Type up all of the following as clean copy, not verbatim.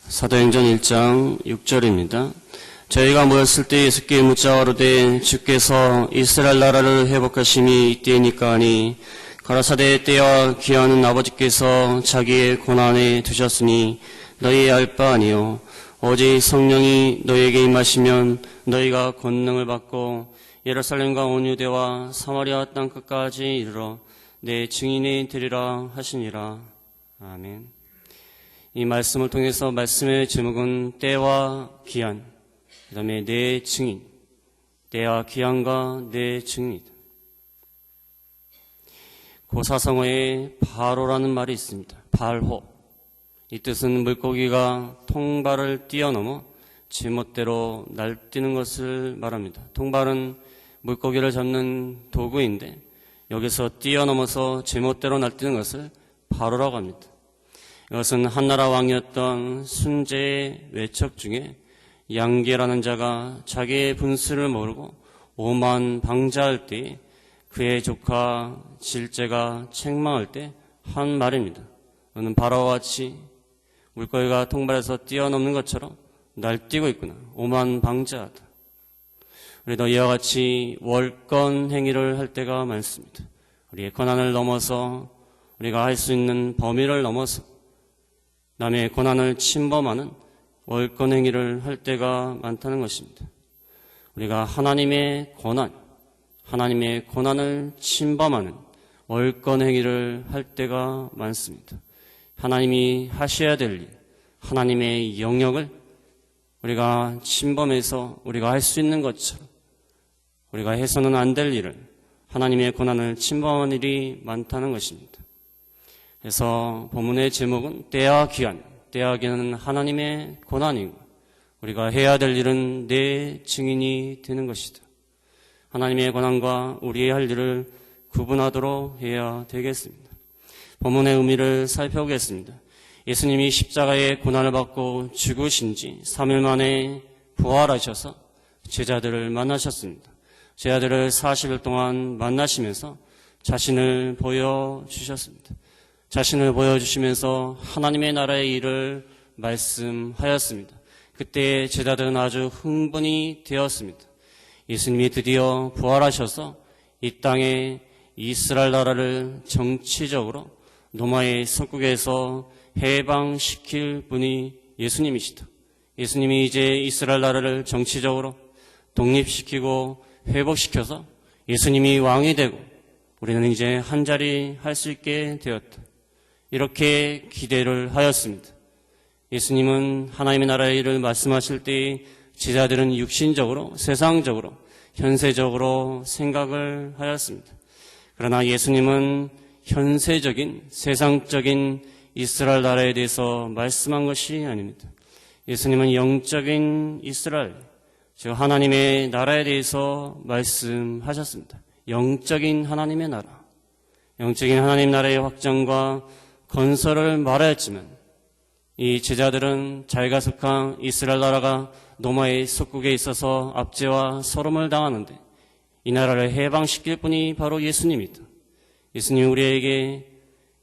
사도행전 1장 6절입니다. 저희가 모였을 때 예수께 묻자 가로되 주께서 이스라엘 나라를 회복하심이 이때이니까 하니 가라사대 때와 귀하는 아버지께서 자기의 고난에 두셨으니 너희 알 바 아니요 오직 성령이 너희에게 임하시면 너희가 권능을 받고 예루살렘과 온 유대와 사마리아 땅 끝까지 이르러 내 증인이 되리라 하시니라. 아멘. 이 말씀을 통해서 말씀의 제목은 때와 기한, 그 다음에 내 증인, 때와 기한과 내 증인이다. 고사성어에 바로라는 말이 있습니다. 발호. 이 뜻은 물고기가 통발을 뛰어넘어 제멋대로 날뛰는 것을 말합니다. 통발은 물고기를 잡는 도구인데 여기서 뛰어넘어서 제멋대로 날뛰는 것을 바로라고 합니다. 이것은 한나라 왕이었던 순제의 외척 중에 양계라는 자가 자기의 분수를 모르고 오만 방자할 때 그의 조카 질제가 책망할 때 한 말입니다. 너는 바로와 같이 물고기가 통발에서 뛰어넘는 것처럼 날뛰고 있구나. 오만 방자하다. 우리도 이와 같이 월권 행위를 할 때가 많습니다. 우리의 권한을 넘어서 우리가 할 수 있는 범위를 넘어서 남의 권한을 침범하는 월권 행위를 할 때가 많다는 것입니다. 우리가 하나님의 권한을 침범하는 월권 행위를 할 때가 많습니다. 하나님이 하셔야 될 일, 하나님의 영역을 우리가 침범해서 우리가 할 수 있는 것처럼 우리가 해서는 안 될 일을 하나님의 권한을 침범하는 일이 많다는 것입니다. 그래서 본문의 제목은 때와 기한, 때와 기한은 하나님의 권한이고 우리가 해야 될 일은 내 증인이 되는 것이다. 하나님의 권한과 우리의 할 일을 구분하도록 해야 되겠습니다. 본문의 의미를 살펴보겠습니다. 예수님이 십자가의 고난을 받고 죽으신 지 3일 만에 부활하셔서 제자들을 만나셨습니다. 제자들을 40일 동안 만나시면서 자신을 보여주셨습니다. 자신을 보여주시면서 하나님의 나라의 일을 말씀하였습니다. 그때 제자들은 아주 흥분이 되었습니다. 예수님이 드디어 부활하셔서 이 땅에 이스라엘 나라를 정치적으로 로마의 속국에서 해방시킬 분이 예수님이시다. 예수님이 이제 이스라엘 나라를 정치적으로 독립시키고 회복시켜서 예수님이 왕이 되고 우리는 이제 한자리 할 수 있게 되었다. 이렇게 기대를 하였습니다. 예수님은 하나님의 나라의 일을 말씀하실 때 제자들은 육신적으로, 세상적으로, 현세적으로 생각을 하였습니다. 그러나 예수님은 현세적인, 세상적인 이스라엘 나라에 대해서 말씀한 것이 아닙니다. 예수님은 영적인 이스라엘, 즉 하나님의 나라에 대해서 말씀하셨습니다. 영적인 하나님의 나라, 영적인 하나님 나라의 확장과 건설을 말하였지만 이 제자들은 자기가 속한 이스라엘 나라가 로마의 속국에 있어서 압제와 소름을 당하는데 이 나라를 해방시킬 분이 바로 예수님이다. 예수님이 우리에게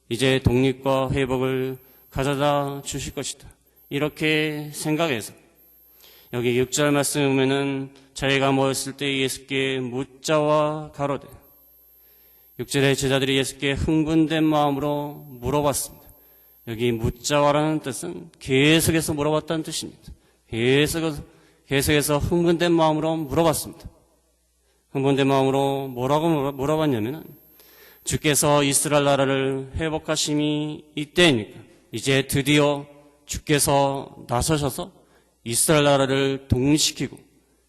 이제 독립과 회복을 가져다 주실 것이다. 이렇게 생각해서 여기 6절 말씀에 보면은 자기가 모였을 때 예수께 묻자와 가로되 6절에 제자들이 예수께 흥분된 마음으로 물어봤습니다. 여기 묻자와라는 뜻은 계속해서 물어봤다는 뜻입니다. 계속해서 흥분된 마음으로 물어봤습니다. 흥분된 마음으로 뭐라고 물어봤냐면은 주께서 이스라엘 나라를 회복하심이 이때이니까 이제 드디어 주께서 나서셔서 이스라엘 나라를 독립시키고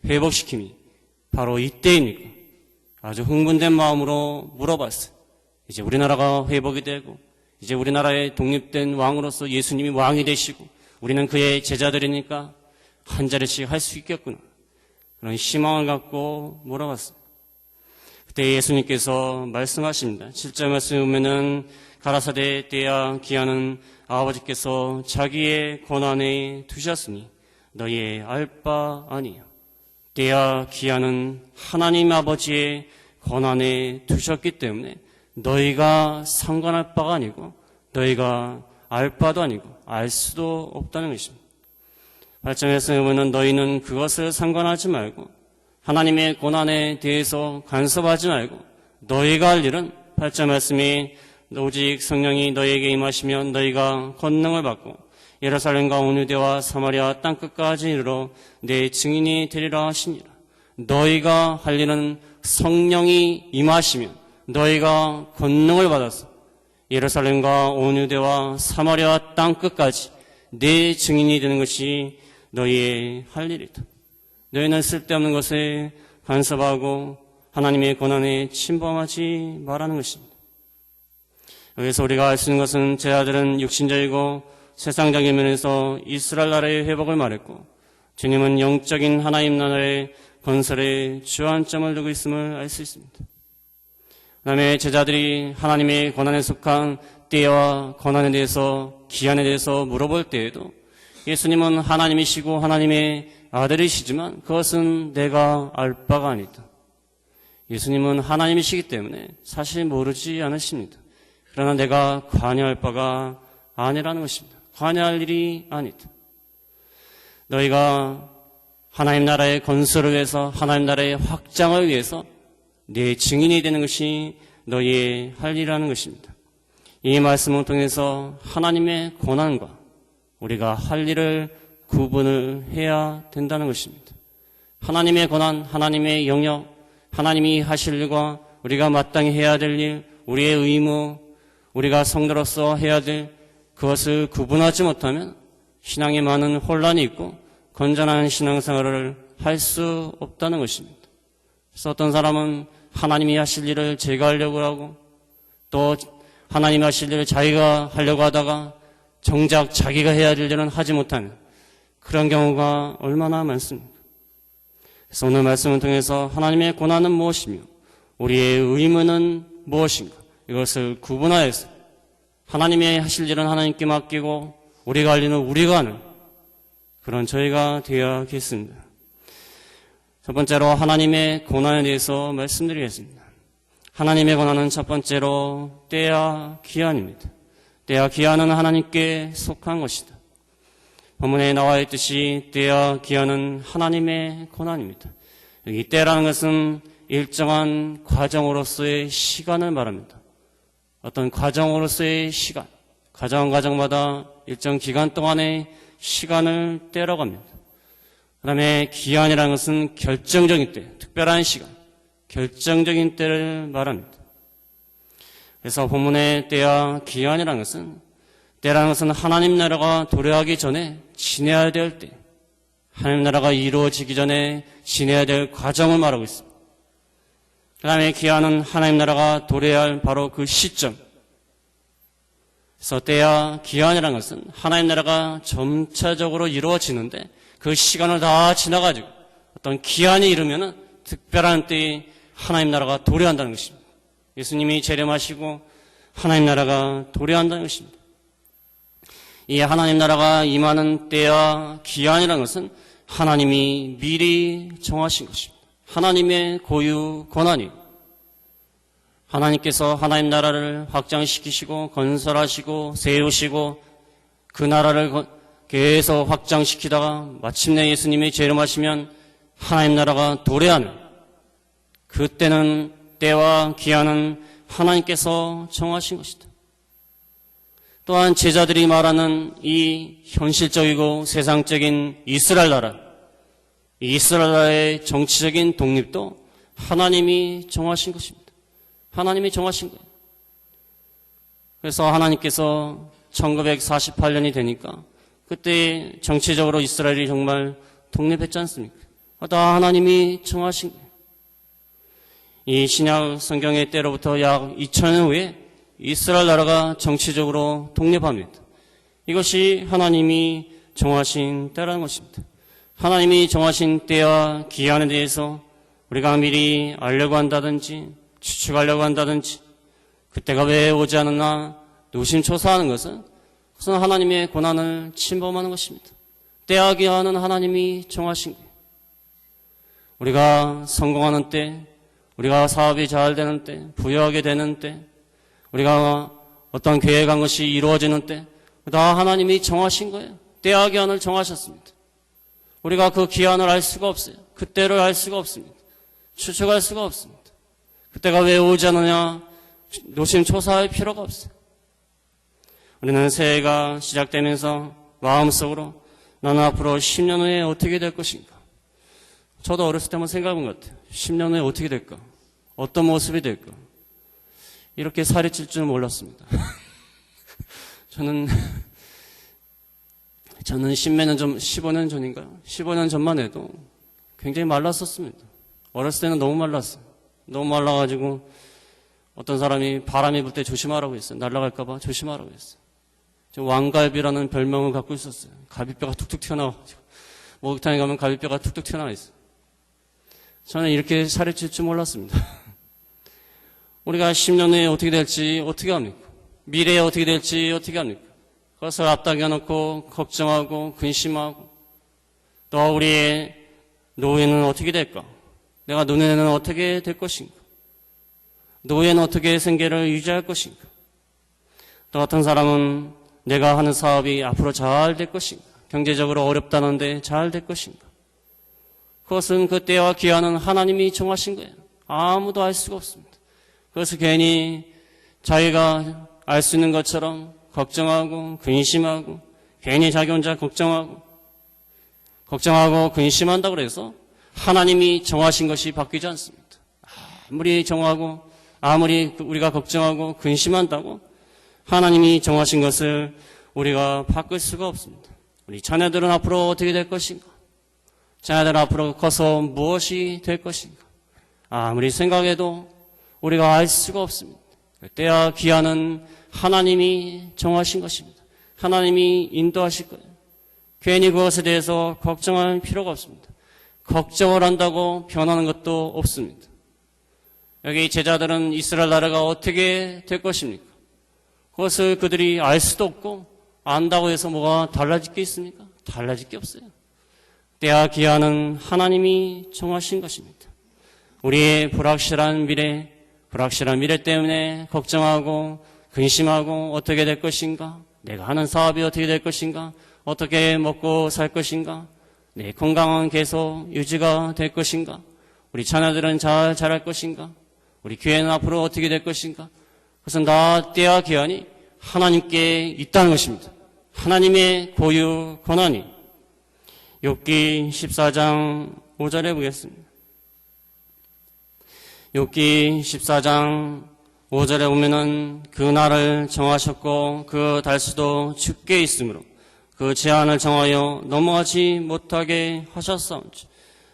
회복시킴이 바로 이때이니까 아주 흥분된 마음으로 물어봤어요. 이제 우리나라가 회복이 되고 이제 우리나라의 독립된 왕으로서 예수님이 왕이 되시고 우리는 그의 제자들이니까 한 자리씩 할 수 있겠구나. 그런 희망을 갖고 물어봤어요. 그때 예수님께서 말씀하십니다. 7절 말씀에 보면은 가라사대 때와 기한은 아버지께서 자기의 권한에 두셨으니 너희의 알 바 아니요. 때와 기한은 하나님 아버지의 권한에 두셨기 때문에 너희가 상관할 바가 아니고 너희가 알 바도 아니고 알 수도 없다는 것입니다. 8절에서 보면 너희는 그것을 상관하지 말고 하나님의 고난에 대해서 간섭하지 말고 너희가 할 일은 8절 말씀이 오직 성령이 너희에게 임하시면 너희가 권능을 받고 예루살렘과 온 유대와 사마리아 땅끝까지 이르러 내 증인이 되리라 하시니라. 너희가 할 일은 성령이 임하시면 너희가 권능을 받아서 예루살렘과 온 유대와 사마리아 땅끝까지 내 증인이 되는 것이 너희의 할 일이다. 너희는 쓸데없는 것에 간섭하고 하나님의 권한에 침범하지 말라는 것입니다. 여기서 우리가 알 수 있는 것은 제자들은 육신적이고 세상적인 면에서 이스라엘 나라의 회복을 말했고 주님은 영적인 하나님 나라의 건설에 주안점을 두고 있음을 알 수 있습니다. 그 다음에 제자들이 하나님의 권한에 속한 때와 권한에 대해서 기한에 대해서 물어볼 때에도 예수님은 하나님이시고 하나님의 아들이시지만 그것은 내가 알 바가 아니다. 예수님은 하나님이시기 때문에 사실 모르지 않으십니다. 그러나 내가 관여할 바가 아니라는 것입니다. 관여할 일이 아니다. 너희가 하나님 나라의 건설을 위해서 하나님 나라의 확장을 위해서 내 증인이 되는 것이 너희의 할 일이라는 것입니다. 이 말씀을 통해서 하나님의 권한과 우리가 할 일을 구분을 해야 된다는 것입니다. 하나님의 권한, 하나님의 영역, 하나님이 하실 일과 우리가 마땅히 해야 될 일, 우리의 의무, 우리가 성도로서 해야 될 그것을 구분하지 못하면 신앙에 많은 혼란이 있고 건전한 신앙생활을 할 수 없다는 것입니다. 그래서 어떤 사람은 하나님이 하실 일을 제가 하려고 하고 또 하나님이 하실 일을 자기가 하려고 하다가 정작 자기가 해야 될 일은 하지 못하는 그런 경우가 얼마나 많습니까? 그래서 오늘 말씀을 통해서 하나님의 고난은 무엇이며 우리의 의무는 무엇인가 이것을 구분하여서 하나님의 하실 일은 하나님께 맡기고 우리가 할 일은 우리가 하는 그런 저희가 되어야겠습니다. 첫 번째로 하나님의 고난에 대해서 말씀드리겠습니다. 하나님의 고난은 첫 번째로 때와 기한입니다. 때와 기한은 하나님께 속한 것이다. 본문에 나와 있듯이 때와 기한은 하나님의 고난입니다. 여기 때라는 것은 일정한 과정으로서의 시간을 말합니다. 어떤 과정으로서의 시간, 과정마다 일정 기간 동안의 시간을 때라고 합니다. 그 다음에 기한이라는 것은 결정적인 때, 특별한 시간, 결정적인 때를 말합니다. 그래서 본문의 때와 기한이라는 것은 때라는 것은 하나님 나라가 도래하기 전에 지내야 될 때, 하나님 나라가 이루어지기 전에 지내야 될 과정을 말하고 있습니다. 그 다음에 기한은 하나님 나라가 도래할 바로 그 시점. 그래서 때와 기한이라는 것은 하나님 나라가 점차적으로 이루어지는데 그 시간을 다 지나가지고 어떤 기한이 이르면은 특별한 때에 하나님 나라가 도래한다는 것입니다. 예수님이 재림하시고 하나님 나라가 도래한다는 것입니다. 이 하나님 나라가 임하는 때와 기한이라는 것은 하나님이 미리 정하신 것입니다. 하나님의 고유 권한이 하나님께서 하나님 나라를 확장시키시고 건설하시고 세우시고 그 나라를 계속 확장시키다가 마침내 예수님이 재림하시면 하나님 나라가 도래하는 그때는 때와 기한은 하나님께서 정하신 것이다. 또한 제자들이 말하는 이 현실적이고 세상적인 이스라엘 나라, 이 이스라엘 나라의 정치적인 독립도 하나님이 정하신 것입니다. 하나님이 정하신 거예요. 그래서 하나님께서 1948년이 되니까 그때 정치적으로 이스라엘이 정말 독립했지 않습니까? 다 하나님이 정하신 거예요. 이 신약 성경의 때로부터 약 2000년 후에 이스라엘 나라가 정치적으로 독립합니다. 이것이 하나님이 정하신 때라는 것입니다. 하나님이 정하신 때와 기한에 대해서 우리가 미리 알려고 한다든지 추측하려고 한다든지 그때가 왜 오지 않았나 노심초사하는 것은 그것은 하나님의 고난을 침범하는 것입니다. 때와 기한은 하나님이 정하신 거예요. 우리가 성공하는 때, 우리가 사업이 잘 되는 때, 부유하게 되는 때, 우리가 어떤 계획한 것이 이루어지는 때, 다 하나님이 정하신 거예요. 때와 기한을 정하셨습니다. 우리가 그 기한을 알 수가 없어요. 그때를 알 수가 없습니다. 추측할 수가 없습니다. 그때가 왜 오지 않느냐 노심초사할 필요가 없어요. 우리는 새해가 시작되면서 마음속으로 나는 앞으로 10년 후에 어떻게 될 것인가. 저도 어렸을 때 한번 생각해 본 것 같아요. 10년 후에 어떻게 될까? 어떤 모습이 될까? 이렇게 살이 찔 줄은 몰랐습니다. 저는 15년 전인가요? 15년 전만 해도 굉장히 말랐었습니다. 어렸을 때는 너무 말랐어요. 너무 말라가지고 어떤 사람이 바람이 불 때 조심하라고 했어요. 날아갈까봐 조심하라고 했어요. 저 왕갈비라는 별명을 갖고 있었어요. 갈비뼈가 툭툭 튀어나와가지고 목욕탕에 가면 갈비뼈가 툭툭 튀어나와 있어요. 저는 이렇게 살이 찔 줄 몰랐습니다. 우리가 10년 후에 어떻게 될지 어떻게 합니까? 미래에 어떻게 될지 어떻게 합니까? 그것을 앞당겨 놓고 걱정하고 근심하고 또 우리의 노후에는 어떻게 될까? 내가 노년에는 어떻게 될 것인가? 노후에는 어떻게 생계를 유지할 것인가? 또 어떤 사람은 내가 하는 사업이 앞으로 잘 될 것인가? 경제적으로 어렵다는데 잘 될 것인가? 그것은 그 때와 기한은 하나님이 정하신 거예요. 아무도 알 수가 없습니다. 그래서 괜히 자기가 알 수 있는 것처럼 걱정하고 근심하고 괜히 자기 혼자 걱정하고 근심한다고 해서 하나님이 정하신 것이 바뀌지 않습니다. 아무리 정하고 아무리 우리가 걱정하고 근심한다고 하나님이 정하신 것을 우리가 바꿀 수가 없습니다. 우리 자녀들은 앞으로 어떻게 될 것인가? 자녀들은 앞으로 커서 무엇이 될 것인가? 아무리 생각해도 우리가 알 수가 없습니다. 때와 기한은 하나님이 정하신 것입니다. 하나님이 인도하실 거예요. 괜히 그것에 대해서 걱정할 필요가 없습니다. 걱정을 한다고 변하는 것도 없습니다. 여기 제자들은 이스라엘 나라가 어떻게 될 것입니까? 그것을 그들이 알 수도 없고 안다고 해서 뭐가 달라질 게 있습니까? 달라질 게 없어요. 때와 기한은 하나님이 정하신 것입니다. 우리의 불확실한 미래 때문에 걱정하고 근심하고 어떻게 될 것인가? 내가 하는 사업이 어떻게 될 것인가? 어떻게 먹고 살 것인가? 내 건강은 계속 유지가 될 것인가? 우리 자녀들은 잘 자랄 것인가? 우리 교회는 앞으로 어떻게 될 것인가? 그것은 다 때와 기한이 하나님께 있다는 것입니다. 하나님의 고유 권한이. 욥기 14장 5절에 보겠습니다. 욥기 14장 5절에 보면은 그 날을 정하셨고 그 달수도 춥게 있으므로 그 제한을 정하여 넘어가지 못하게 하셨사온지.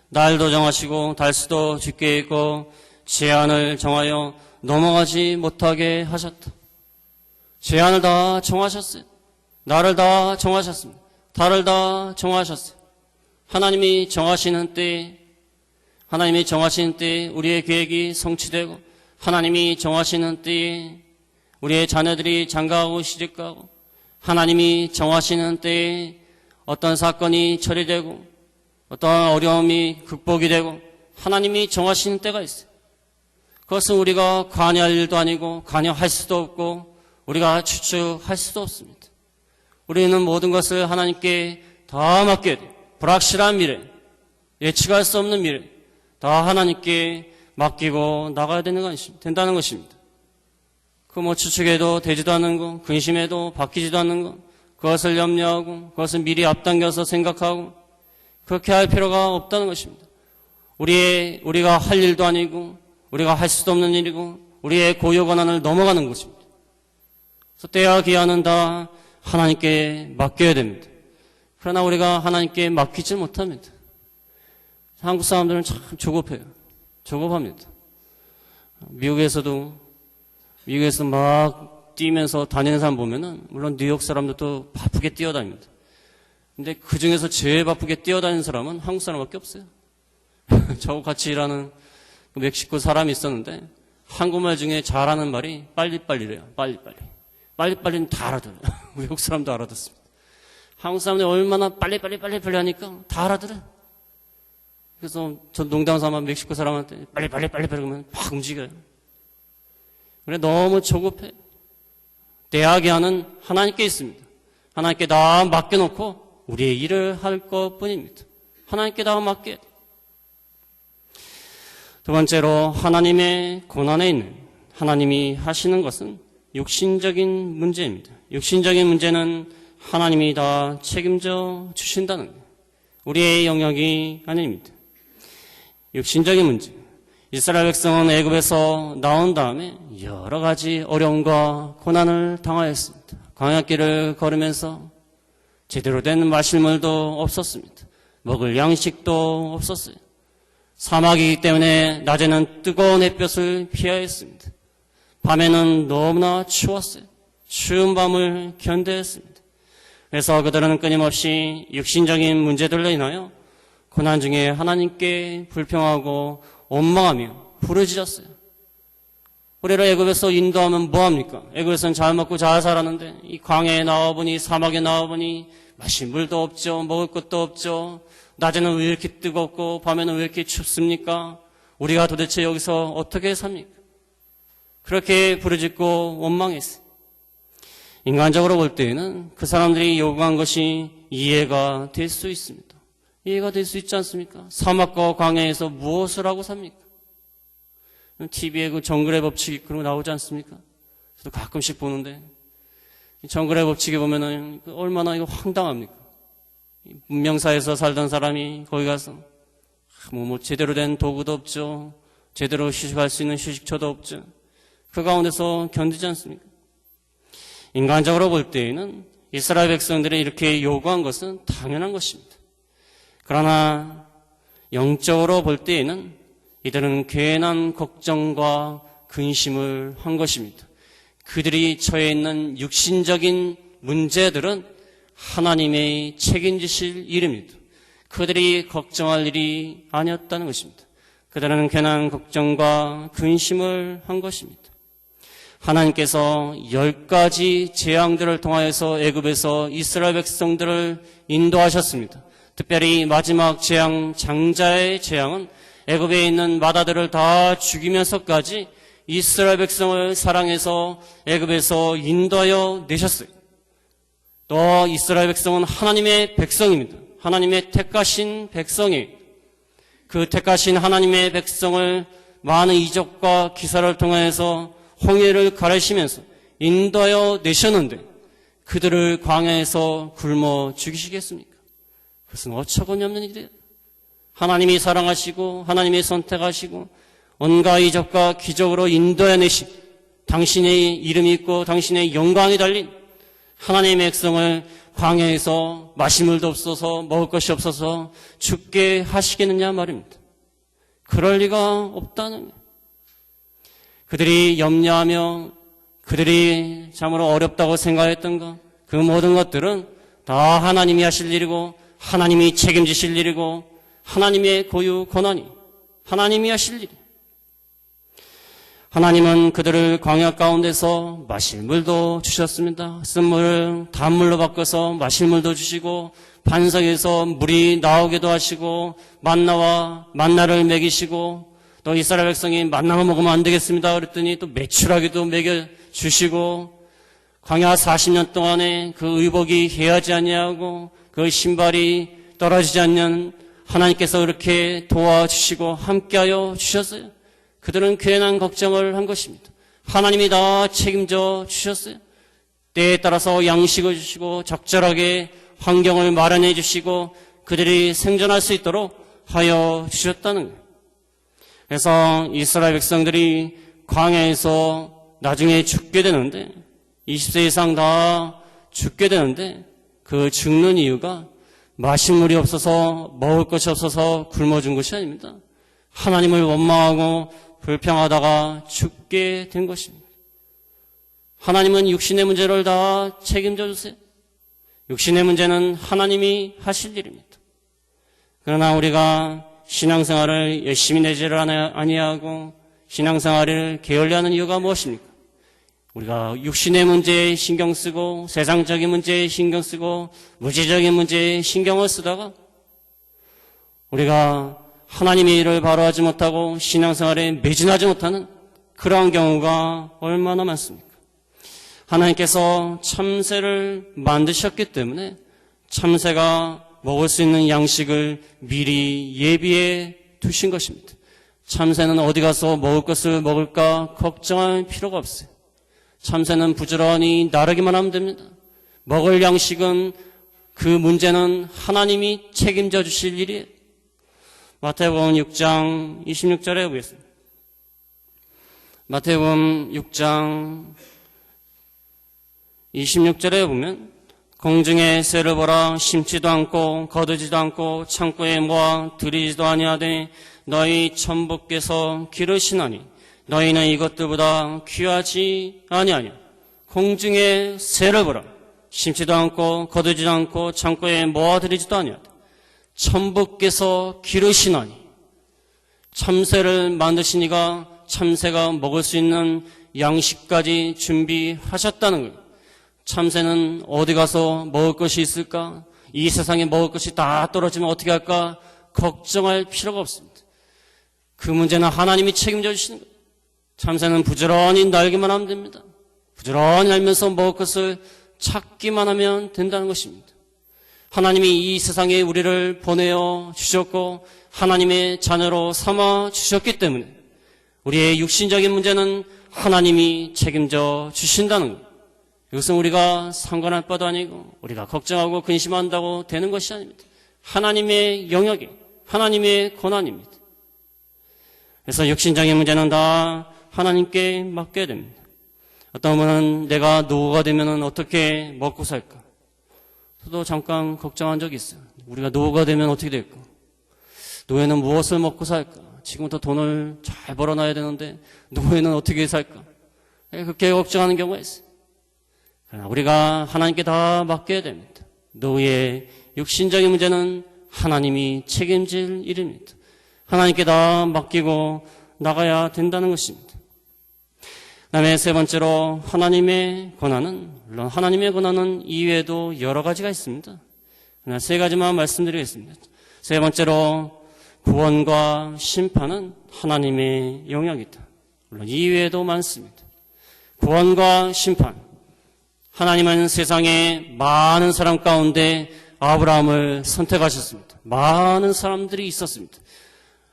날도 정하시고 달수도 춥게 있고 제한을 정하여 넘어가지 못하게 하셨다. 제한을 다 정하셨어요. 날을 다 정하셨습니다. 달을 다 정하셨어요. 하나님이 정하시는 때에 우리의 계획이 성취되고 하나님이 정하시는 때에 우리의 자녀들이 장가가고 시집가고 하나님이 정하시는 때에 어떤 사건이 처리되고 어떤 어려움이 극복이 되고 하나님이 정하시는 때가 있어요. 그것은 우리가 관여할 일도 아니고 관여할 수도 없고 우리가 추측할 수도 없습니다. 우리는 모든 것을 하나님께 다 맡겨야 돼요. 불확실한 미래, 예측할 수 없는 미래 다 하나님께 맡기고 나가야 된다는 것입니다. 그 추측해도 되지도 않는 거, 근심해도 바뀌지도 않는 거, 그것을 염려하고 그것을 미리 앞당겨서 생각하고 그렇게 할 필요가 없다는 것입니다. 우리가 할 일도 아니고 우리가 할 수도 없는 일이고 우리의 고유 권한을 넘어가는 것입니다. 그래서 때와 기한은 다 하나님께 맡겨야 됩니다. 그러나 우리가 하나님께 맡기지 못합니다. 한국 사람들은 참 조급해요. 조급합니다. 미국에서 막 뛰면서 다니는 사람 보면은 물론 뉴욕 사람들도 바쁘게 뛰어다닙니다. 근데 그 중에서 제일 바쁘게 뛰어다니는 사람은 한국 사람밖에 없어요. 저하고 같이 일하는 멕시코 사람이 있었는데 한국말 중에 잘하는 말이 빨리빨리래요. 빨리빨리는 다 알아들어요. 외국 사람도 알아듣습니다. 한국 사람들이 얼마나 빨리빨리 하니까 다 알아들어요. 그래서 전 농담 삼아 멕시코 사람한테 빨리 그러면 막 움직여요. 그래 너무 조급해. 때와 기한은 하나님께 있습니다. 하나님께 다 맡겨놓고 우리의 일을 할 것뿐입니다. 하나님께 다 맡겨야 돼. 두 번째로 하나님의 고난에 있는 하나님이 하시는 것은 육신적인 문제입니다. 육신적인 문제는 하나님이 다 책임져 주신다는 거예요. 우리의 영역이 아닙니다. 육신적인 문제. 이스라엘 백성은 애굽에서 나온 다음에 여러 가지 어려움과 고난을 당하였습니다. 광야길을 걸으면서 제대로 된 마실 물도 없었습니다. 먹을 양식도 없었어요. 사막이기 때문에 낮에는 뜨거운 햇볕을 피해야 했습니다. 밤에는 너무나 추웠어요. 추운 밤을 견뎌야 했습니다. 그래서 그들은 끊임없이 육신적인 문제들로 인하여 고난 중에 하나님께 불평하고 원망하며 부르짖었어요. 우리를 애굽에서 인도하면 뭐합니까? 애굽에서는 잘 먹고 잘 살았는데 이 광야에 나와보니 사막에 나와보니 마실 물도 없죠. 먹을 것도 없죠. 낮에는 왜 이렇게 뜨겁고 밤에는 왜 이렇게 춥습니까? 우리가 도대체 여기서 어떻게 삽니까? 그렇게 부르짖고 원망했어요. 인간적으로 볼 때에는 그 사람들이 요구한 것이 이해가 될 수 있습니다. 이해가 될 수 있지 않습니까? 사막과 광야에서 무엇을 하고 삽니까? TV에 그 정글의 법칙이 그런 거 나오지 않습니까? 저도 가끔씩 보는데 정글의 법칙에 보면은 얼마나 이거 황당합니까? 문명사에서 살던 사람이 거기 가서 뭐 제대로 된 도구도 없죠. 제대로 휴식할 수 있는 휴식처도 없죠. 그 가운데서 견디지 않습니까? 인간적으로 볼 때에는 이스라엘 백성들이 이렇게 요구한 것은 당연한 것입니다. 그러나 영적으로 볼 때에는 이들은 괜한 걱정과 근심을 한 것입니다. 그들이 처해 있는 육신적인 문제들은 하나님의 책임지실 일입니다. 그들이 걱정할 일이 아니었다는 것입니다. 그들은 괜한 걱정과 근심을 한 것입니다. 하나님께서 10가지 재앙들을 통하여서 애굽에서 이스라엘 백성들을 인도하셨습니다. 특별히 마지막 재앙, 장자의 재앙은 애굽에 있는 마다들을 다 죽이면서까지 이스라엘 백성을 사랑해서 애굽에서 인도하여 내셨어요. 또 이스라엘 백성은 하나님의 백성입니다. 하나님의 택하신 백성이에요. 그 택하신 하나님의 백성을 많은 이적과 기사를 통해서 홍해를 가르시면서 인도하여 내셨는데 그들을 광야에서 굶어 죽이시겠습니까? 그것은 어처구니 없는 일이에요. 하나님이 사랑하시고 하나님이 선택하시고 온갖 이적과 기적으로 인도해 내신 당신의 이름이 있고 당신의 영광이 달린 하나님의 백성을 광야에서 마실 물도 없어서 먹을 것이 없어서 죽게 하시겠느냐 말입니다. 그럴 리가 없다는 거예요. 그들이 염려하며 그들이 참으로 어렵다고 생각했던 것, 그 모든 것들은 다 하나님이 하실 일이고 하나님이 책임지실 일이고 하나님의 고유 권한이 하나님이 하실 일이. 하나님은 그들을 광야 가운데서 마실 물도 주셨습니다. 쓴 물을 단물로 바꿔서 마실 물도 주시고 반석에서 물이 나오기도 하시고 만나를 먹이시고 또 이스라엘 백성이 만나만 먹으면 안 되겠습니다. 그랬더니 또 메추라기도 먹여주시고 광야 40년 동안에 그 의복이 헤어지 아니하고 그 신발이 떨어지지 않는 하나님께서 그렇게 도와주시고 함께하여 주셨어요. 그들은 괜한 걱정을 한 것입니다. 하나님이 다 책임져 주셨어요. 때에 따라서 양식을 주시고 적절하게 환경을 마련해 주시고 그들이 생존할 수 있도록 하여 주셨다는 거예요. 그래서 이스라엘 백성들이 광야에서 나중에 죽게 되는데 20세 이상 다 죽게 되는데 그 죽는 이유가 마실 물이 없어서 먹을 것이 없어서 굶어 죽은 것이 아닙니다. 하나님을 원망하고 불평하다가 죽게 된 것입니다. 하나님은 육신의 문제를 다 책임져 주세요. 육신의 문제는 하나님이 하실 일입니다. 그러나 우리가 신앙생활을 열심히 내지를 아니하고 신앙생활을 게을리하는 이유가 무엇입니까? 우리가 육신의 문제에 신경 쓰고 세상적인 문제에 신경 쓰고 물질적인 문제에 신경을 쓰다가 우리가 하나님의 일을 바로 하지 못하고 신앙생활에 매진하지 못하는 그러한 경우가 얼마나 많습니까? 하나님께서 참새를 만드셨기 때문에 참새가 먹을 수 있는 양식을 미리 예비해 두신 것입니다. 참새는 어디 가서 먹을 것을 먹을까 걱정할 필요가 없어요. 참새는 부지런히 나르기만 하면 됩니다. 먹을 양식은 그 문제는 하나님이 책임져 주실 일이에요. 마태복음 6장 26절에 보겠습니다. 마태복음 6장 26절에 보면 공중의 새를 보라 심지도 않고 거두지도 않고 창고에 모아 들이지도 아니하되 너희 천부께서 기르시나니 너희는 이것들보다 귀하지 아니하냐. 공중의 새를 보라 심지도 않고 거두지도 않고 창고에 모아 들이지도 아니하되 천부께서 기르시나니. 참새를 만드시니가 참새가 먹을 수 있는 양식까지 준비하셨다는 거예요. 참새는 어디 가서 먹을 것이 있을까? 이 세상에 먹을 것이 다 떨어지면 어떻게 할까? 걱정할 필요가 없습니다. 그 문제는 하나님이 책임져 주시는 거예요. 참새는 부지런히 날기만 하면 됩니다. 부지런히 날면서 먹을 것을 찾기만 하면 된다는 것입니다. 하나님이 이 세상에 우리를 보내어 주셨고 하나님의 자녀로 삼아 주셨기 때문에 우리의 육신적인 문제는 하나님이 책임져 주신다는 거예요. 이것은 우리가 상관할 바도 아니고 우리가 걱정하고 근심한다고 되는 것이 아닙니다. 하나님의 영역이 하나님의 권한입니다. 그래서 육신적인 문제는 다 하나님께 맡겨야 됩니다. 어떤 분은 내가 노후가 되면 어떻게 먹고 살까? 저도 잠깐 걱정한 적이 있어요. 우리가 노후가 되면 어떻게 될까? 노후에는 무엇을 먹고 살까? 지금부터 돈을 잘 벌어놔야 되는데 노후에는 어떻게 살까? 그렇게 걱정하는 경우가 있어요. 그러나 우리가 하나님께 다 맡겨야 됩니다. 노후의 육신적인 문제는 하나님이 책임질 일입니다. 하나님께 다 맡기고 나가야 된다는 것입니다. 그 다음에 세 번째로 하나님의 권한은, 물론 하나님의 권한은 이외에도 여러 가지가 있습니다. 그러나 세 가지만 말씀드리겠습니다. 세 번째로 구원과 심판은 하나님의 영역이다. 물론 이외에도 많습니다. 구원과 심판. 하나님은 세상에 많은 사람 가운데 아브라함을 선택하셨습니다. 많은 사람들이 있었습니다.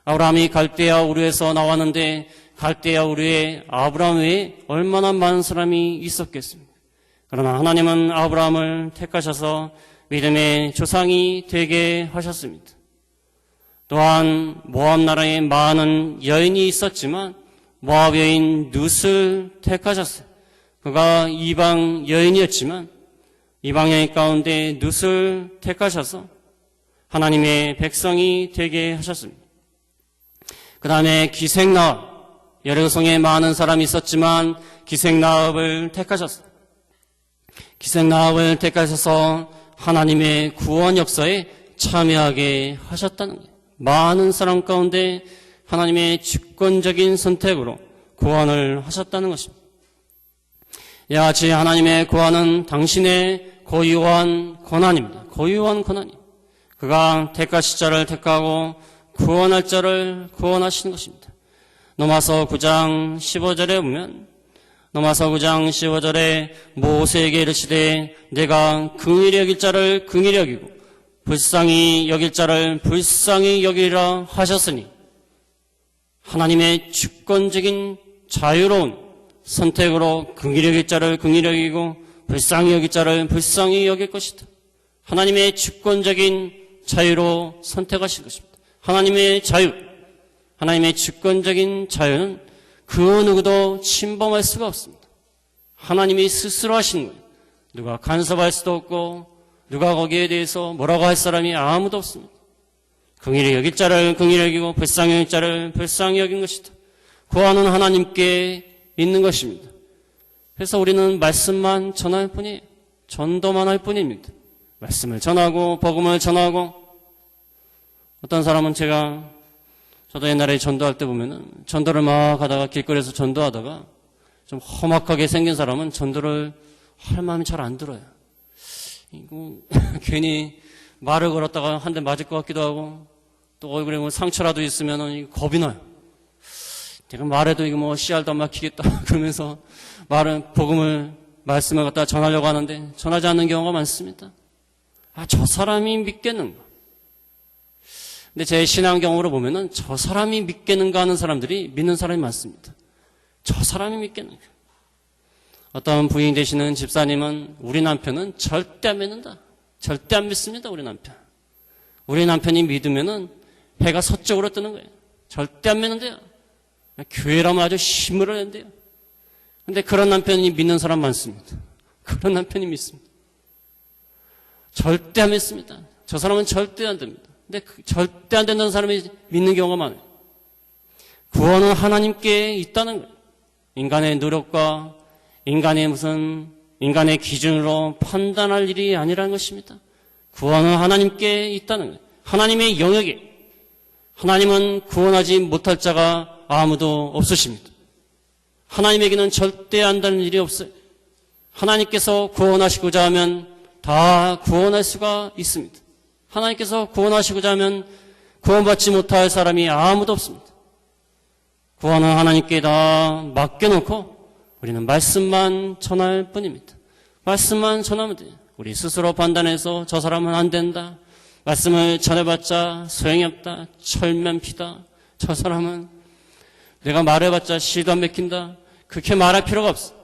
아브라함이 갈대아 우르에서 나왔는데 갈대아 우르에 아브라함 외에 얼마나 많은 사람이 있었겠습니까? 그러나 하나님은 아브라함을 택하셔서 믿음의 조상이 되게 하셨습니다. 또한 모압 나라에 많은 여인이 있었지만 모압 여인 룻을 택하셨어요. 그가 이방 여인이었지만 이방 여인 가운데 룻을 택하셔서 하나님의 백성이 되게 하셨습니다. 그 다음에 기생나합, 여리고성에 많은 사람이 있었지만 기생나합을 택하셨어요. 기생나합을 택하셔서 하나님의 구원 역사에 참여하게 하셨다는 거예요. 많은 사람 가운데 하나님의 주권적인 선택으로 구원을 하셨다는 것입니다. 이와 같이 하나님의 구원은 당신의 고유한 권한입니다. 고유한 권한이. 그가 택하실 자를 택하고 구원할 자를 구원하시는 것입니다. 로마서 9장 15절에 보면 로마서 9장 15절에 모세에게 이르시되 내가 긍휼히 여길 자를 긍휼히 여기고 불쌍히 여길 자를 불쌍히 여기리라 하셨으니 하나님의 주권적인 자유로운 선택으로 긍휼히 여길 자를 긍휼히 여기고 불쌍히 여길 자를 불쌍히 여길 것이다. 하나님의 주권적인 자유로 선택하신 것입니다. 하나님의 자유, 하나님의 주권적인 자유는 그 누구도 침범할 수가 없습니다. 하나님이 스스로 하시는 거예요. 누가 간섭할 수도 없고 누가 거기에 대해서 뭐라고 할 사람이 아무도 없습니다. 긍휼히 여길 자를 긍휼히 여기고 불쌍히 여길 자를 불쌍히 여긴 것이다. 구원은 하나님께 있는 것입니다. 그래서 우리는 말씀만 전할 뿐이에요. 전도만 할 뿐입니다. 말씀을 전하고 복음을 전하고 어떤 사람은 저도 옛날에 전도할 때 보면은 전도를 막 하다가 길거리에서 전도하다가 좀 험악하게 생긴 사람은 전도를 할 마음이 잘 안 들어요. 이거 괜히 말을 걸었다가 한 대 맞을 것 같기도 하고 또 얼굴에 뭐 상처라도 있으면은 겁이 나요. 제가 말해도 이거 뭐 씨알도 안 막히겠다 그러면서 말씀을 갖다 전하려고 하는데 전하지 않는 경우가 많습니다. 저 사람이 믿겠는가? 근데 제 신앙 경험으로 보면은 저 사람이 믿겠는가 하는 사람들이 믿는 사람이 많습니다. 저 사람이 믿겠는가? 어떤 부인 되시는 집사님은 우리 남편은 절대 안 믿는다. 절대 안 믿습니다, 우리 남편. 우리 남편이 믿으면은 해가 서쪽으로 뜨는 거예요. 절대 안 믿는데요. 교회라면 아주 힘을 낸대요. 근데 그런 남편이 믿는 사람 많습니다. 그런 남편이 믿습니다. 절대 안 믿습니다. 저 사람은 절대 안 됩니다. 근데 절대 안 된다는 사람이 믿는 경우가 많아요. 구원은 하나님께 있다는 거예요. 인간의 노력과 인간의 기준으로 판단할 일이 아니라는 것입니다. 구원은 하나님께 있다는 거예요. 하나님의 영역에 하나님은 구원하지 못할 자가 아무도 없으십니다. 하나님에게는 절대 안 되는 일이 없어요. 하나님께서 구원하시고자 하면 다 구원할 수가 있습니다. 하나님께서 구원하시고자 하면 구원받지 못할 사람이 아무도 없습니다. 구원은 하나님께 다 맡겨놓고 우리는 말씀만 전할 뿐입니다. 말씀만 전하면 돼요. 우리 스스로 판단해서 저 사람은 안 된다. 말씀을 전해봤자 소용이 없다. 철면피다. 저 사람은 내가 말해봤자 시도 안 맥힌다. 그렇게 말할 필요가 없어.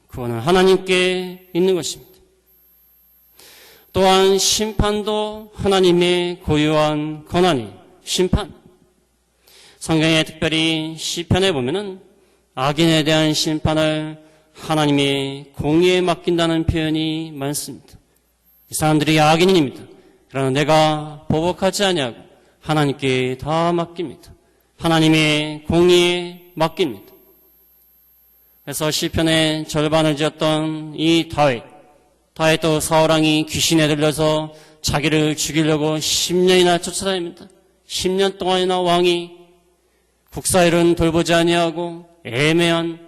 구원은 하나님께 있는 것입니다. 또한 심판도 하나님의 고유한 권한이 심판. 성경에 특별히 시편에 보면은 악인에 대한 심판을 하나님의 공의에 맡긴다는 표현이 많습니다. 이 사람들이 악인입니다. 그러나 내가 보복하지 아니하고 하나님께 다 맡깁니다. 하나님의 공의에 맡깁니다. 그래서 시편의 절반을 지었던 이 다윗도 사울왕이 귀신에 들려서 자기를 죽이려고 10년이나 쫓아다닙니다. 10년 동안이나 왕이 국사일은 돌보지 아니하고 애매한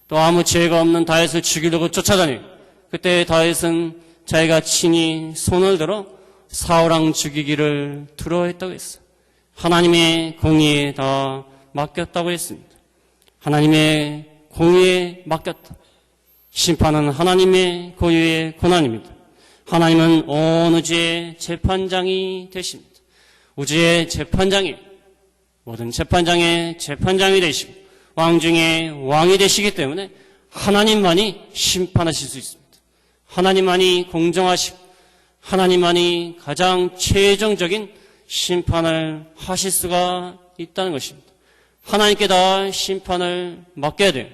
또 아무 죄가 없는 다윗을 죽이려고 쫓아다녀요. 그때 다윗은 자기가 친히 손을 들어 사울왕 죽이기를 두려워했다고 했어요. 하나님의 공의에 다 맡겼다고 했습니다. 하나님의 공의에 맡겼다. 심판은 하나님의 고유의 권한입니다. 하나님은 온 우주의 재판장이 되십니다. 우주의 재판장이 모든 재판장의 재판장이 되시고 왕 중에 왕이 되시기 때문에 하나님만이 심판하실 수 있습니다. 하나님만이 공정하시고 하나님만이 가장 최종적인 심판을 하실 수가 있다는 것입니다. 하나님께 다 심판을 맡겨야 돼요.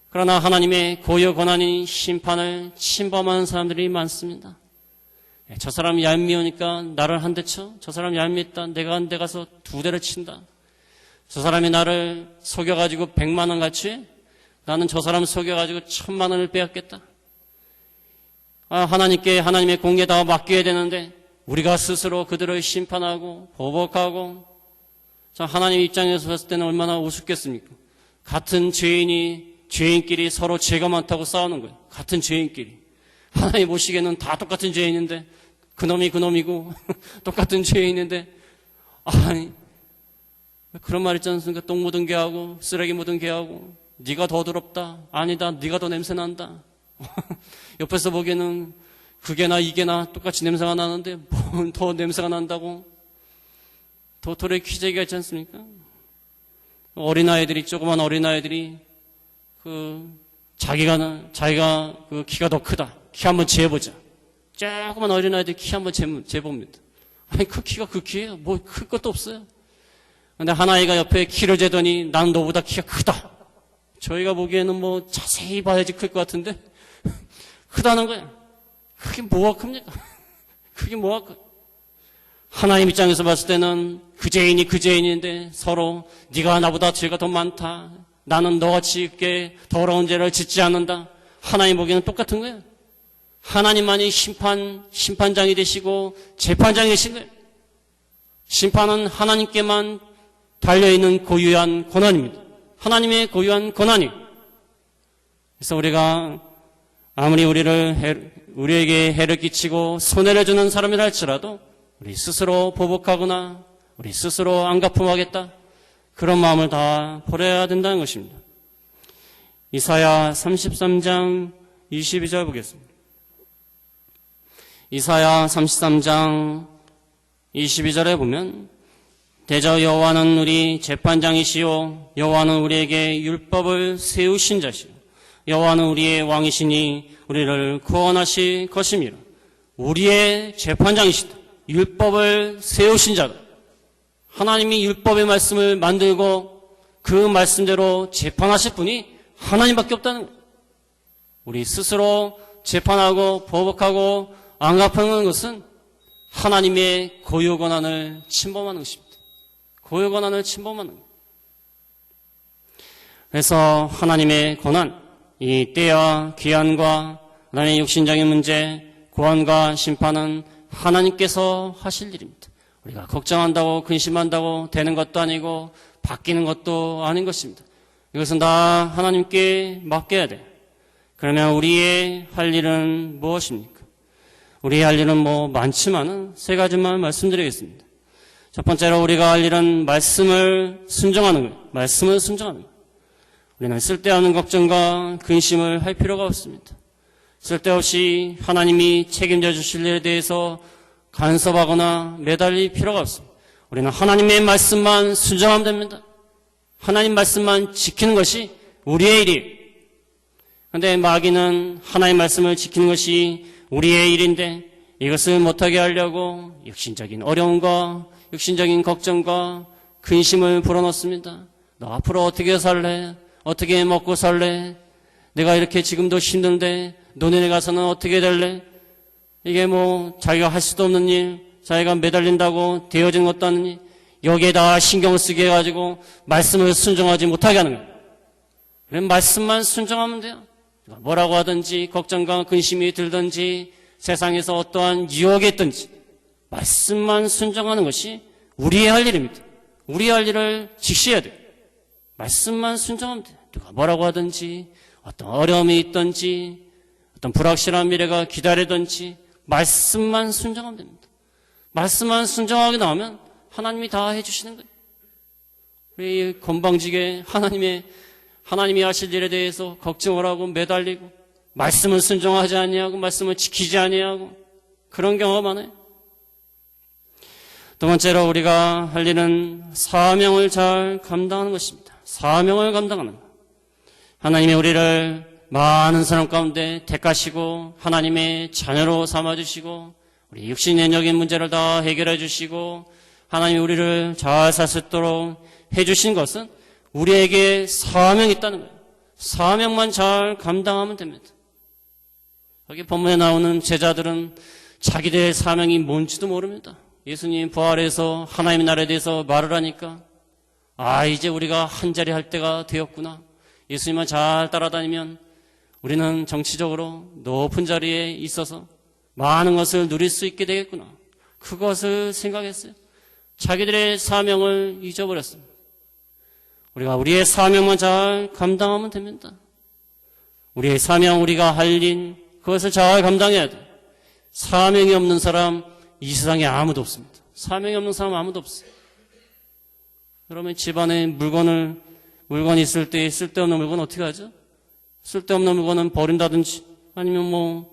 그러나 하나님의 고유 권한인 심판을 침범하는 사람들이 많습니다. 저 사람 얄미우니까 나를 한 대 쳐. 저 사람 얄미웠다. 내가 한 대 가서 2대를 친다. 저 사람이 나를 속여가지고 100만 원 가치해? 나는 저 사람 속여가지고 1000만 원을 빼앗겠다. 하나님께 하나님의 공의에 다 맡겨야 되는데 우리가 스스로 그들을 심판하고 보복하고 하나님 입장에서 봤을 때는 얼마나 우습겠습니까? 같은 죄인끼리 서로 죄가 많다고 싸우는 거예요. 같은 죄인끼리. 하나님 보시기에는 다 똑같은 죄인인데 그놈이 그놈이고 똑같은 죄인인데 아니 그런 말 있지 않습니까? 똥 묻은 개하고 쓰레기 묻은 개하고 네가 더 더럽다. 아니다. 네가 더 냄새난다. 옆에서 보기에는 그 개나 이 개나 똑같이 냄새가 나는데 뭐 더 냄새가 난다고 도토리 퀴즈가 있지 않습니까? 어린아이들이 조그만 어린아이들이 자기가 그 키가 더 크다. 키 한번 재보자. 조그만 어린아이들 키 한번 재봅니다. 아니 그 키가 그 키예요. 뭐 클 것도 없어요. 근데 한 아이가 옆에 키를 재더니 난 너보다 키가 크다. 저희가 보기에는 뭐 자세히 봐야지 클 것 같은데 크다는 거야. 그게 뭐가 큽니까? 그게 뭐가 커? 하나님 입장에서 봤을 때는 그 죄인인데 서로 네가 나보다 죄가 더 많다. 나는 너같이 있게 더러운 죄를 짓지 않는다. 하나님 보기에는 똑같은 거예요. 하나님만이 심판장이 되시고 재판장이 되신 거예요. 심판은 하나님께만 달려있는 고유한 권한입니다. 하나님의 고유한 권한이에요. 그래서 우리가 아무리 우리에게 해를 끼치고 손해를 주는 사람이라 할지라도 우리 스스로 보복하거나 우리 스스로 안갚음하겠다. 그런 마음을 다 버려야 된다는 것입니다. 이사야 33장 22절 보겠습니다. 이사야 33장 22절에 보면 대저 여호와는 우리 재판장이시요 여호와는 우리에게 율법을 세우신 자시요 여호와는 우리의 왕이시니 우리를 구원하실 것임이라. 우리의 재판장이시다. 율법을 세우신 자다. 하나님이 율법의 말씀을 만들고 그 말씀대로 재판하실 분이 하나님밖에 없다는 거예요. 우리 스스로 재판하고 보복하고 안 갚는 것은 하나님의 고유 권한을 침범하는 것입니다. 고유 권한을 침범하는 거예요. 그래서 하나님의 권한, 이 때와 기한과 하나님의 육신적인 문제, 구원과 심판은 하나님께서 하실 일입니다. 우리가 걱정한다고 근심한다고 되는 것도 아니고 바뀌는 것도 아닌 것입니다. 이것은 다 하나님께 맡겨야 돼요. 그러면 우리의 할 일은 무엇입니까? 우리의 할 일은 많지만은 세 가지만 말씀드리겠습니다. 첫 번째로 우리가 할 일은 말씀을 순종하는 거예요. 말씀을 순종하는 거예요. 우리는 쓸데없는 걱정과 근심을 할 필요가 없습니다. 쓸데없이 하나님이 책임져 주실 일에 대해서 간섭하거나 매달릴 필요가 없습니다. 우리는 하나님의 말씀만 순종하면 됩니다. 하나님 말씀만 지키는 것이 우리의 일이에요. 그런데 마귀는 하나님 말씀을 지키는 것이 우리의 일인데 이것을 못하게 하려고 육신적인 어려움과 육신적인 걱정과 근심을 불어넣습니다. 너 앞으로 어떻게 살래? 어떻게 먹고 살래? 내가 이렇게 지금도 힘든데 너네네 가서는 어떻게 될래? 이게 자기가 할 수도 없는 일, 자기가 매달린다고 되어진 것도 아니니 여기에다 신경을 쓰게 해가지고 말씀을 순종하지 못하게 하는 거예요. 그럼 말씀만 순종하면 돼요. 뭐라고 하든지 걱정과 근심이 들든지 세상에서 어떠한 유혹이 있든지 말씀만 순종하는 것이 우리의 할 일입니다. 우리의 할 일을 직시해야 돼요. 말씀만 순종하면 돼요. 누가 뭐라고 하든지 어떤 어려움이 있든지 어떤 불확실한 미래가 기다리든지 말씀만 순종하면 됩니다. 말씀만 순종하게 나오면 하나님이 다 해주시는 거예요. 우리 건방지게 하나님이 하실 일에 대해서 걱정을 하고 매달리고 말씀을 순종하지 아니하고 말씀을 지키지 아니하고 그런 경우가 많아요. 두 번째로 우리가 할 일은 사명을 잘 감당하는 것입니다. 사명을 감당하는 것. 하나님이 우리를 많은 사람 가운데 택하시고 하나님의 자녀로 삼아주시고 우리 육신의 영역인 문제를 다 해결해 주시고 하나님이 우리를 잘 살 수 있도록 해주신 것은 우리에게 사명이 있다는 거예요. 사명만 잘 감당하면 됩니다. 여기 본문에 나오는 제자들은 자기들의 사명이 뭔지도 모릅니다. 예수님 부활해서 하나님의 나라에 대해서 말을 하니까 이제 우리가 한 자리 할 때가 되었구나. 예수님만 잘 따라다니면 우리는 정치적으로 높은 자리에 있어서 많은 것을 누릴 수 있게 되겠구나. 그것을 생각했어요. 자기들의 사명을 잊어버렸습니다. 우리가 우리의 사명만 잘 감당하면 됩니다. 우리의 사명, 우리가 할 일, 그것을 잘 감당해야 돼요. 사명이 없는 사람, 이 세상에 아무도 없습니다. 사명이 없는 사람 아무도 없어요. 그러면 집안에 물건이 있을 때 쓸데없는 물건 어떻게 하죠? 쓸데없는 물건은 버린다든지 아니면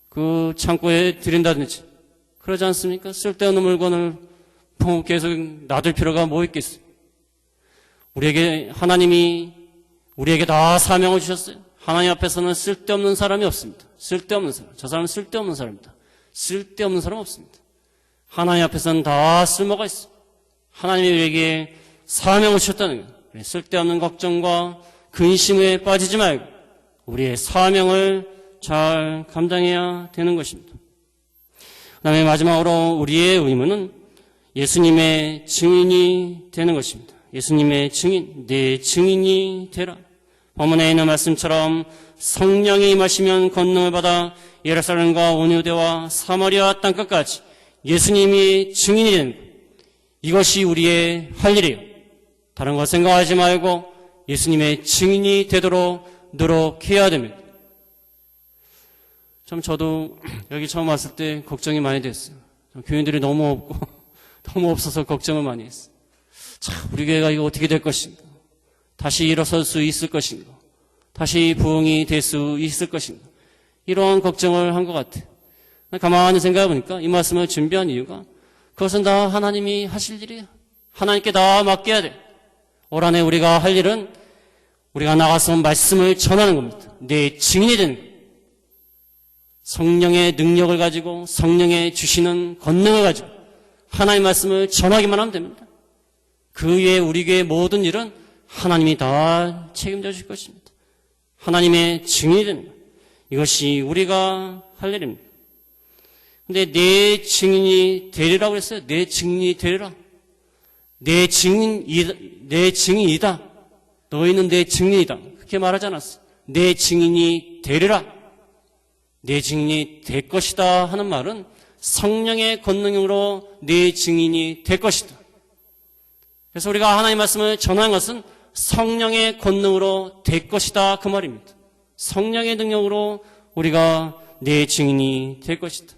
그 창고에 들인다든지 그러지 않습니까? 쓸데없는 물건을 계속 놔둘 필요가 뭐 있겠어요? 하나님이 우리에게 다 사명을 주셨어요. 하나님 앞에서는 쓸데없는 사람이 없습니다. 쓸데없는 사람. 저 사람은 쓸데없는 사람입니다. 쓸데없는 사람 없습니다. 하나님 앞에서는 다 쓸모가 있어요. 하나님이 우리에게 사명을 주셨다는 거예요. 쓸데없는 걱정과 근심에 빠지지 말고 우리의 사명을 잘 감당해야 되는 것입니다. 그 다음에 마지막으로 우리의 의무는 예수님의 증인이 되는 것입니다. 예수님의 증인, 내 증인이 되라. 본문에 있는 말씀처럼 성령이 임하시면 권능을 받아 예루살렘과 온 유대와 사마리아 땅끝까지 예수님이 증인이 되는 것. 이것이 우리의 할 일이에요. 다른 거 생각하지 말고 예수님의 증인이 되도록 노력해야 됩니다. 저도 여기 처음 왔을 때 걱정이 많이 됐어요. 교인들이 너무 없고 너무 없어서 걱정을 많이 했어요. 우리 교회가 이거 어떻게 될 것인가? 다시 일어설 수 있을 것인가? 다시 부흥이 될 수 있을 것인가? 이러한 걱정을 한 것 같아요. 가만히 생각해 보니까 이 말씀을 준비한 이유가 그것은 다 하나님이 하실 일이에요. 하나님께 다 맡겨야 돼. 올 한해 우리가 할 일은 우리가 나가서 말씀을 전하는 겁니다. 내 증인이 되는 거예요. 성령의 능력을 가지고 성령의 주시는 권능을 가지고 하나님의 말씀을 전하기만 하면 됩니다. 그 외에 우리 교회의 모든 일은 하나님이 다 책임져 주실 것입니다. 하나님의 증인이 되는 거예요. 이것이 우리가 할 일입니다. 근데 내 증인이 되리라고 그랬어요. 내 증인이 되리라. 내 증인이다. 너희는 내 증인이다. 그렇게 말하지 않았어. 내 증인이 되리라. 내 증인이 될 것이다 하는 말은 성령의 권능으로 내 증인이 될 것이다. 그래서 우리가 하나님의 말씀을 전하는 것은 성령의 권능으로 될 것이다 그 말입니다. 성령의 능력으로 우리가 내 증인이 될 것이다.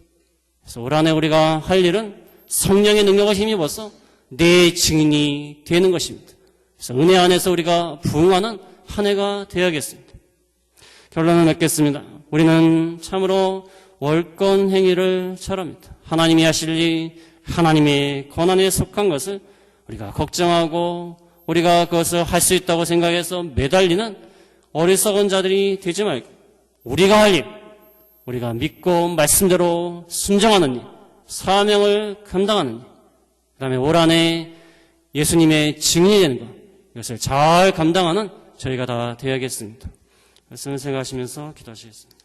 그래서 올 한해 우리가 할 일은 성령의 능력을 힘입어서 내 증인이 되는 것입니다. 그래서 은혜 안에서 우리가 부응하는 한 해가 되어야겠습니다. 결론을 맺겠습니다. 우리는 참으로 월권 행위를 잘합니다. 하나님이 하실 일, 하나님의 권한에 속한 것을 우리가 걱정하고 우리가 그것을 할 수 있다고 생각해서 매달리는 어리석은 자들이 되지 말고 우리가 할 일, 우리가 믿고 말씀대로 순종하는 일, 사명을 감당하는 일, 그 다음에 올 한해 예수님의 증인이 되는 것, 이것을 잘 감당하는 저희가 다 되어야겠습니다. 말씀을 생각하시면서 기도하시겠습니다.